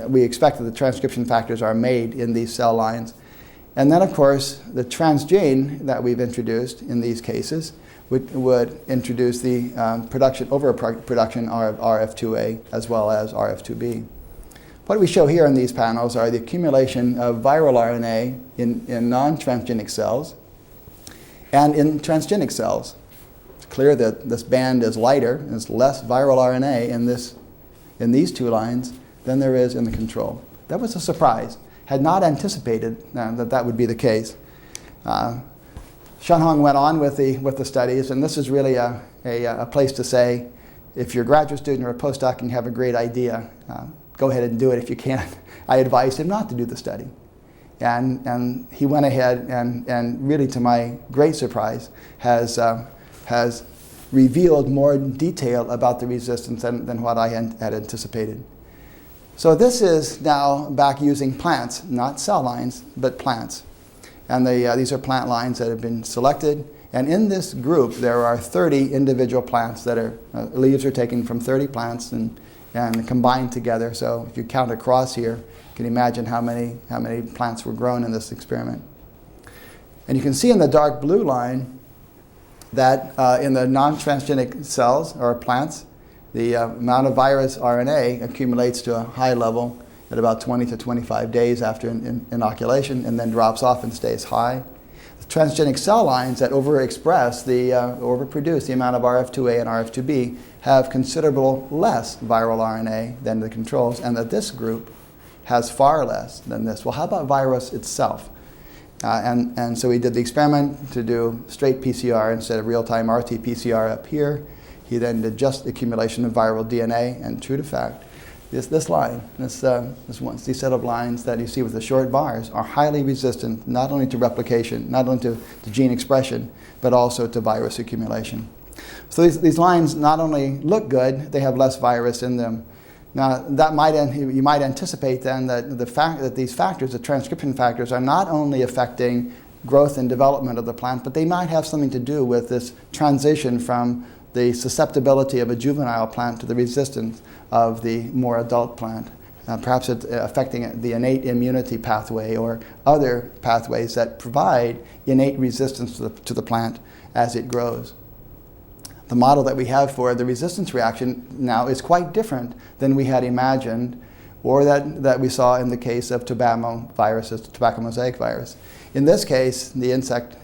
we expect that the transcription factors are made in these cell lines. And then, of course, the transgene that we've introduced in these cases would introduce the overproduction of RF2A as well as RF2B. What we show here in these panels are the accumulation of viral RNA in non-transgenic cells and in transgenic cells. It's clear that this band is lighter, and there's less viral RNA in these two lines than there is in the control. That was a surprise. Had not anticipated that would be the case. Shunhong went on with the studies, and this is really a place to say, if you're a graduate student or a postdoc and you have a great idea, go ahead and do it if you can. I advised him not to do the study. And he went ahead and really, to my great surprise, has revealed more detail about the resistance than what I had anticipated. So this is now back using plants, not cell lines, but plants. And these are plant lines that have been selected. And in this group, there are 30 individual plants that are, leaves are taken from 30 plants and combined together. So if you count across here, you can imagine how many plants were grown in this experiment. And you can see in the dark blue line that in the non-transgenic cells or plants, the amount of virus RNA accumulates to a high level at about 20 to 25 days after inoculation and then drops off and stays high. The transgenic cell lines that overproduce the amount of RF2A and RF2B have considerable less viral RNA than the controls, and that this group has far less than this. Well, how about virus itself? And so we did the experiment to do straight PCR instead of real-time RT-PCR up here. He then did just the accumulation of viral DNA, and true to fact, this line, this set of lines that you see with the short bars are highly resistant not only to replication, not only to gene expression, but also to virus accumulation. So these lines not only look good, they have less virus in them. Now, you might anticipate then that the fact that these factors, the transcription factors, are not only affecting growth and development of the plant, but they might have something to do with this transition from the susceptibility of a juvenile plant to the resistance of the more adult plant. Perhaps it's affecting the innate immunity pathway or other pathways that provide innate resistance to the plant as it grows. The model that we have for the resistance reaction now is quite different than we had imagined, or that we saw in the case of tobacco mosaic virus. In this case, the insect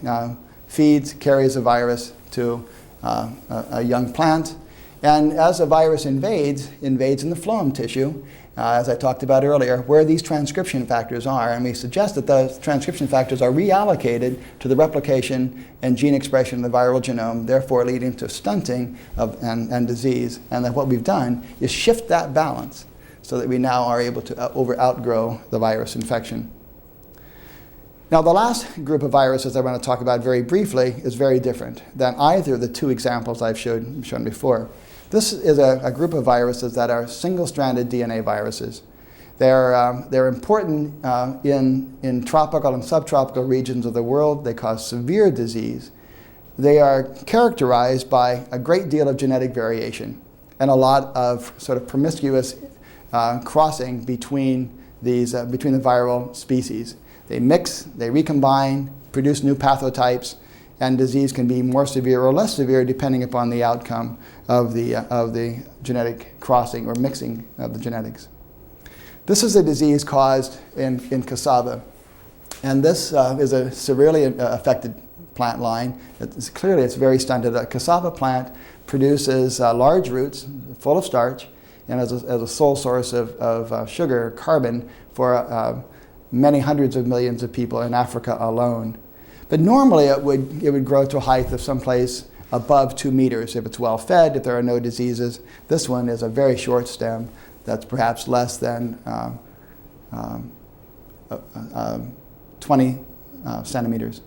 carries a virus to a young plant, and as a virus invades in the phloem tissue, as I talked about earlier, where these transcription factors are, and we suggest that those transcription factors are reallocated to the replication and gene expression of the viral genome, therefore leading to stunting and disease. And that what we've done is shift that balance so that we now are able to outgrow the virus infection. Now, the last group of viruses I want to talk about very briefly is very different than either of the two examples I've shown before. This is a group of viruses that are single-stranded DNA viruses. They're important in tropical and subtropical regions of the world. They cause severe disease. They are characterized by a great deal of genetic variation and a lot of sort of promiscuous crossing between the viral species. They mix, they recombine, produce new pathotypes, and disease can be more severe or less severe depending upon the outcome of the genetic crossing or mixing of the genetics. This is a disease caused in cassava, and this is a severely affected plant line. It's very stunted. A cassava plant produces large roots full of starch and as a sole source of sugar, carbon, for many hundreds of millions of people in Africa alone. But normally it would grow to a height of someplace above 2 meters if it's well fed, if there are no diseases. This one is a very short stem that's perhaps less than 20 centimeters.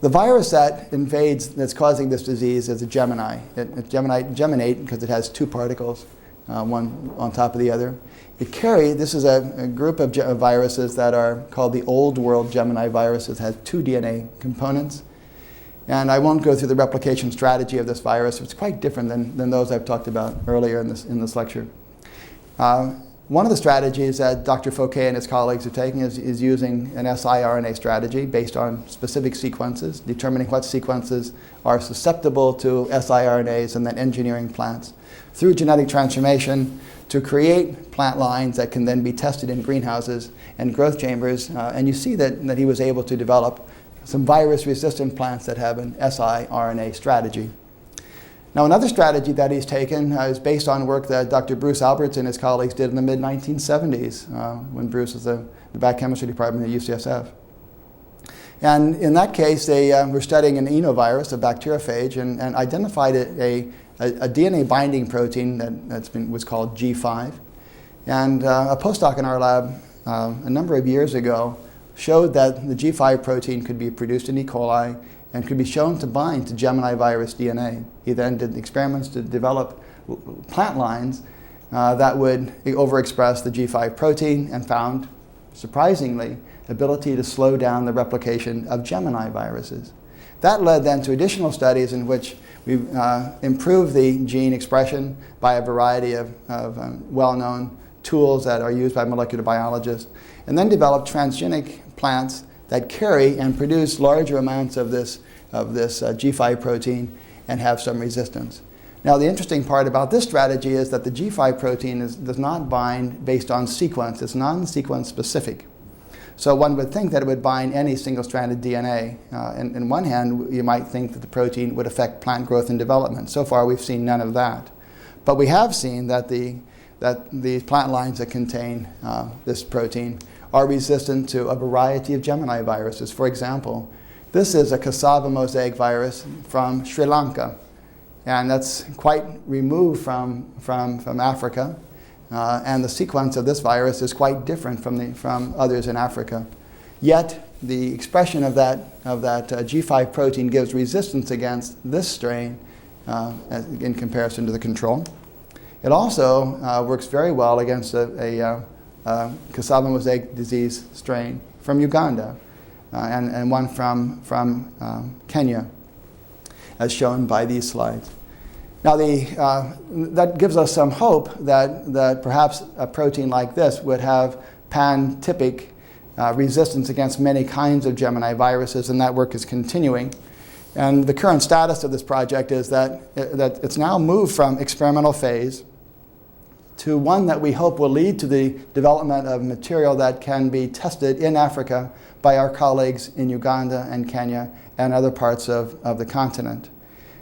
The virus that's causing this disease is a Gemini. It's geminate because it has 2 particles, one on top of the other. This is a group of viruses that are called the Old World Gemini viruses. It has 2 DNA components. And I won't go through the replication strategy of this virus. It's quite different than those I've talked about earlier in this lecture. One of the strategies that Dr. Fouquet and his colleagues are taking is using an siRNA strategy based on specific sequences, determining what sequences are susceptible to siRNAs and then engineering plants through genetic transformation to create plant lines that can then be tested in greenhouses and growth chambers. And you see that he was able to develop some virus-resistant plants that have an siRNA strategy. Now, another strategy that he's taken is based on work that Dr. Bruce Alberts and his colleagues did in the mid-1970s when Bruce was in the biochemistry department at UCSF. And in that case, they were studying an enovirus, a bacteriophage, and identified a DNA binding protein that was called G5. And a postdoc in our lab a number of years ago showed that the G5 protein could be produced in E. coli and could be shown to bind to Geminivirus DNA. He then did experiments to develop plant lines that would overexpress the G5 protein and found, surprisingly, ability to slow down the replication of Gemini viruses. That led then to additional studies in which we improved the gene expression by a variety of well-known tools that are used by molecular biologists, and then developed transgenic plants that carry and produce larger amounts of this G5 protein and have some resistance. Now, the interesting part about this strategy is that the G5 protein does not bind based on sequence. It's non-sequence specific. So one would think that it would bind any single-stranded DNA. In one hand, you might think that the protein would affect plant growth and development. So far, we've seen none of that. But we have seen that these plant lines that contain this protein are resistant to a variety of Gemini viruses. For example, this is a Cassava mosaic virus from Sri Lanka. And that's quite removed from Africa. And the sequence of this virus is quite different from others in Africa. Yet, the expression of that G5 protein gives resistance against this strain in comparison to the control. It also works very well against a Cassava mosaic disease strain from Uganda and one from Kenya, as shown by these slides. Now, that gives us some hope that perhaps a protein like this would have pan-typic resistance against many kinds of Gemini viruses, and that work is continuing. And the current status of this project is that it's now moved from experimental phase to one that we hope will lead to the development of material that can be tested in Africa by our colleagues in Uganda and Kenya and other parts of the continent.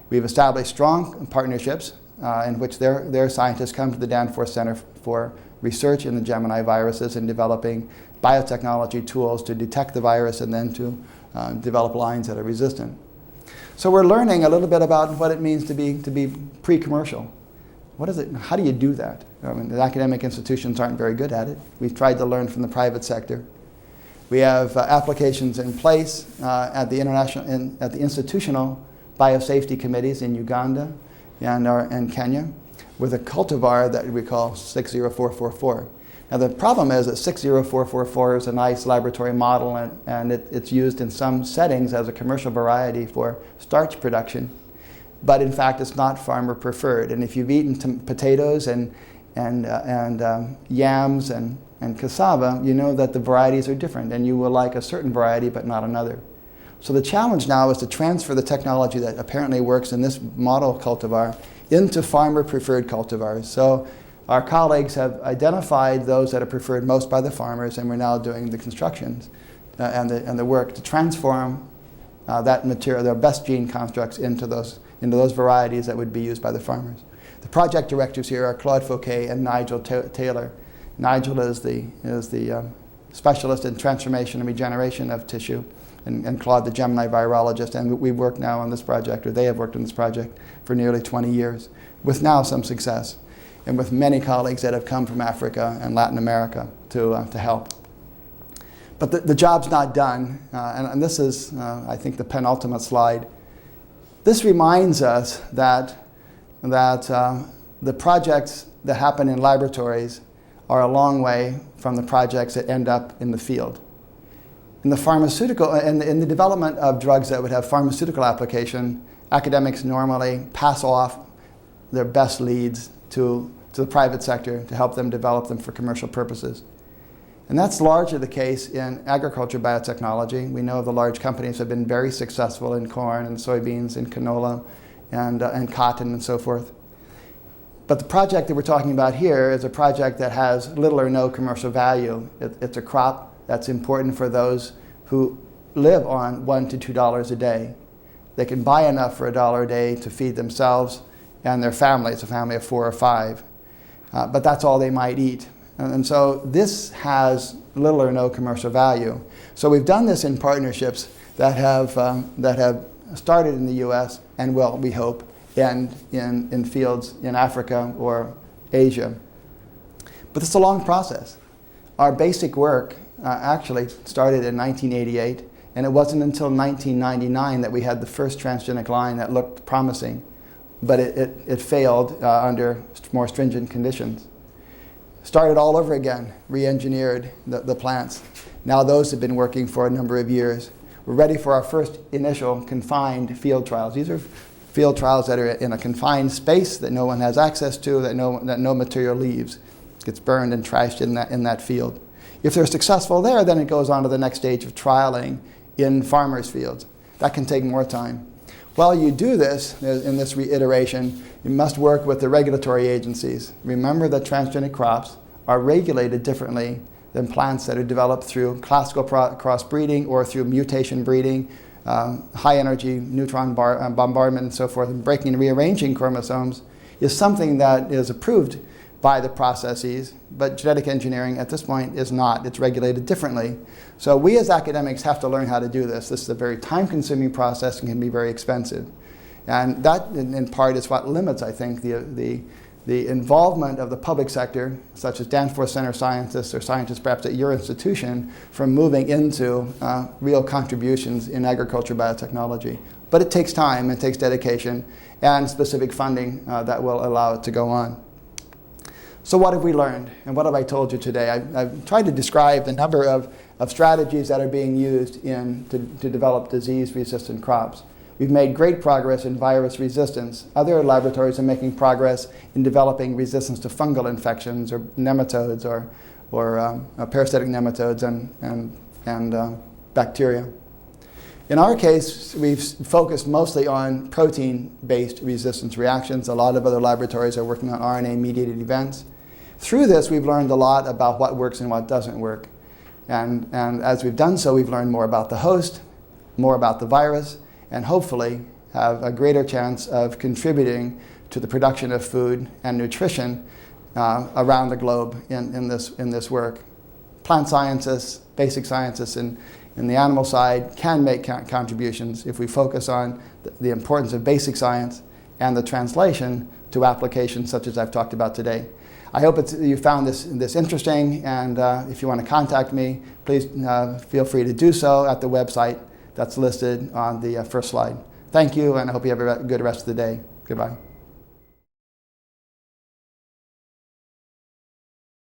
We've established strong partnerships in which their scientists come to the Danforth Center for research in the Gemini viruses and developing biotechnology tools to detect the virus and then to develop lines that are resistant. So we're learning a little bit about what it means to be pre-commercial. What is it? How do you do that? I mean, the academic institutions aren't very good at it. We've tried to learn from the private sector. We have applications in place at the institutional biosafety committees in Uganda and Kenya with a cultivar that we call 60444. Now the problem is that 60444 is a nice laboratory model and it's used in some settings as a commercial variety for starch production, but in fact it's not farmer preferred. And if you've eaten potatoes and yams and cassava, you know that the varieties are different and you will like a certain variety but not another. So the challenge now is to transfer the technology that apparently works in this model cultivar into farmer-preferred cultivars. So our colleagues have identified those that are preferred most by the farmers, and we're now doing the constructions and the work to transform that material, their best gene constructs, into those varieties that would be used by the farmers. The project directors here are Claude Fouquet and Nigel Taylor. Nigel is the specialist in transformation and regeneration of tissue, and Claude, the Gemini virologist, and we work now on this project, or they have worked on this project for nearly 20 years, with now some success, and with many colleagues that have come from Africa and Latin America to help. But the job's not done, and this is, I think, the penultimate slide. This reminds us that the projects that happen in laboratories are a long way from the projects that end up in the field. In the pharmaceutical, in the development of drugs that would have pharmaceutical application, academics normally pass off their best leads to the private sector to help them develop them for commercial purposes. And that's largely the case in agriculture biotechnology. We know the large companies have been very successful in corn and soybeans and canola and cotton and so forth. But the project that we're talking about here is a project that has little or no commercial value. It's a crop that's important for those who live on $1 to $2 a day. They can buy enough for $1 a day to feed themselves and their families, a family of 4 or 5. But that's all they might eat. And so this has little or no commercial value. So we've done this in partnerships that have started in the US and will, we hope, end in fields in Africa or Asia. But it's a long process. Our basic work actually started in 1988, and it wasn't until 1999 that we had the first transgenic line that looked promising, but it failed under more stringent conditions. Started all over again, re-engineered the plants. Now those have been working for a number of years. We're ready for our first initial confined field trials. These are field trials that are in a confined space that no one has access to, that no material leaves. It gets burned and trashed in that field. If they're successful there, then it goes on to the next stage of trialing in farmers' fields. That can take more time. While you do this, in this reiteration, you must work with the regulatory agencies. Remember that transgenic crops are regulated differently than plants that are developed through classical crossbreeding or through mutation breeding, high energy neutron bombardment and so forth, and breaking and rearranging chromosomes is something that is approved by the processes, but genetic engineering at this point is not. It's regulated differently. So we as academics have to learn how to do this. This is a very time-consuming process and can be very expensive. And that, in part, is what limits, I think, the involvement of the public sector, such as Danforth Center scientists or scientists perhaps at your institution, from moving into real contributions in agriculture biotechnology. But it takes time, it takes dedication, and specific funding that will allow it to go on. So what have we learned, and what have I told you today? I've tried to describe the number of strategies that are being used to develop disease-resistant crops. We've made great progress in virus resistance. Other laboratories are making progress in developing resistance to fungal infections or nematodes or parasitic nematodes and bacteria. In our case, we've focused mostly on protein-based resistance reactions. A lot of other laboratories are working on RNA-mediated events. Through this, we've learned a lot about what works and what doesn't work. And as we've done so, we've learned more about the host, more about the virus, and hopefully have a greater chance of contributing to the production of food and nutrition around the globe in this work. Plant scientists, basic scientists in the animal side can make contributions if we focus on the importance of basic science and the translation to applications such as I've talked about today. I hope you found this interesting, and if you want to contact me, please feel free to do so at the website that's listed on the first slide. Thank you, and I hope you have a good rest of the day. Goodbye.